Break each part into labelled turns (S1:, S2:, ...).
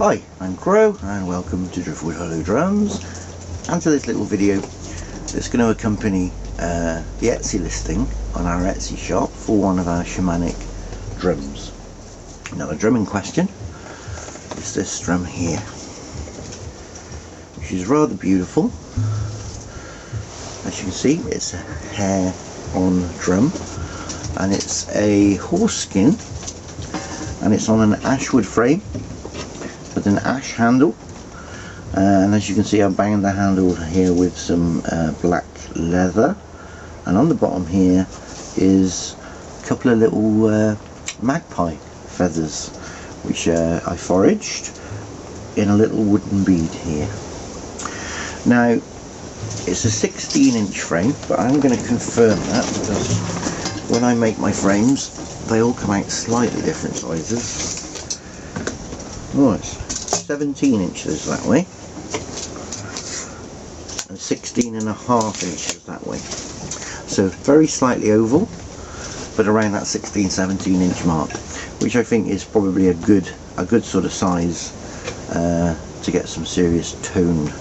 S1: Hi, I'm Crow and welcome to Driftwood Hollow Drums, and to this little video that's going to accompany the Etsy listing on our Etsy shop for one of our shamanic drums. Now the drum in question is this drum here, which is rather beautiful. As you can see, it's a hair on drum and it's a horse skin and it's on an ashwood frame with an ash handle, and as you can see I've banged the handle here with some black leather, and on the bottom here is a couple of little magpie feathers which I foraged in a little wooden bead here. Now it's a 16-inch frame, but I'm going to confirm that because when I make my frames they all come out slightly different sizes. Oh, it's 17 inches that way and 16.5 inches that way, so very slightly oval, but around that 16-17 inch mark, which I think is probably a good sort of size to get some serious tone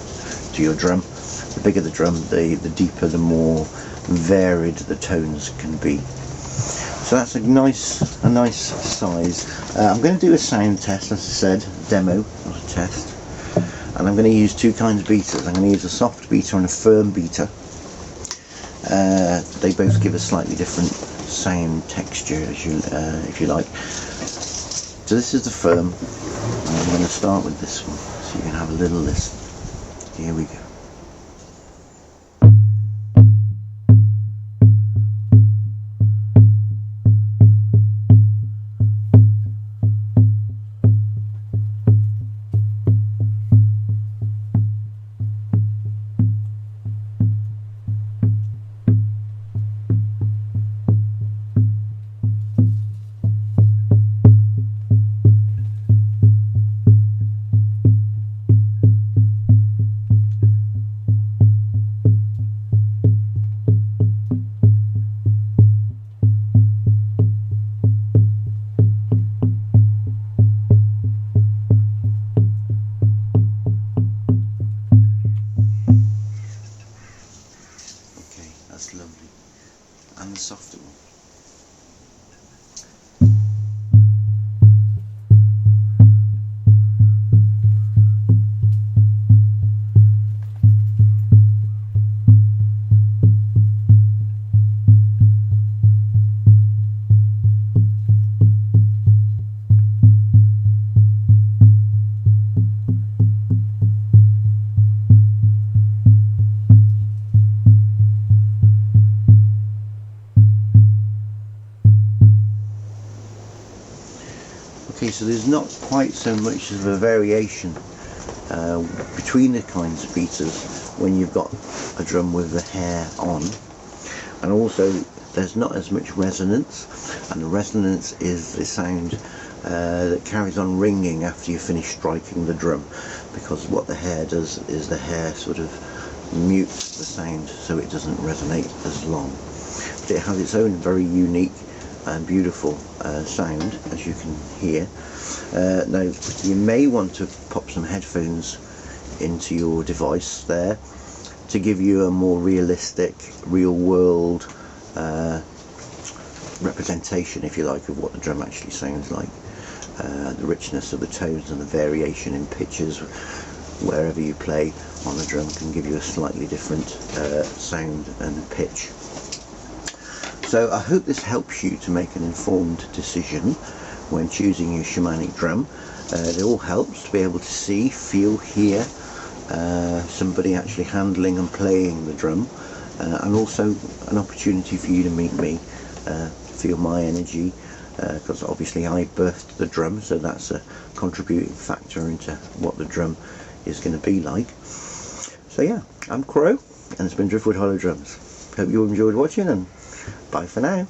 S1: to your drum. The bigger the drum, the deeper, the more varied the tones can be. So that's a nice size. I'm going to do a sound test, as I said, demo, not a test. And I'm going to use two kinds of beaters. I'm going to use a soft beater and a firm beater. They both give a slightly different sound texture, as if you like. So this is the firm, and I'm going to start with this one, so you can have a little listen. Here we go. That's lovely. And the softer one. Okay, so there's not quite so much of a variation between the kinds of beaters when you've got a drum with the hair on, and also there's not as much resonance, and the resonance is the sound that carries on ringing after you finish striking the drum, because what the hair does is the hair sort of mutes the sound so it doesn't resonate as long, but it has its own very unique and beautiful sound, as you can hear. Now you may want to pop some headphones into your device there to give you a more realistic, real world representation, if you like, of what the drum actually sounds like. The richness of the tones and the variation in pitches wherever you play on the drum can give you a slightly different sound and pitch. So I hope this helps you to make an informed decision when choosing your shamanic drum. It all helps to be able to see, feel, hear somebody actually handling and playing the drum, and also an opportunity for you to meet me, feel my energy, because obviously I birthed the drum, so that's a contributing factor into what the drum is going to be like. So yeah, I'm Crow, and it's been Driftwood Hollow Drums. Hope you enjoyed watching, and bye for now.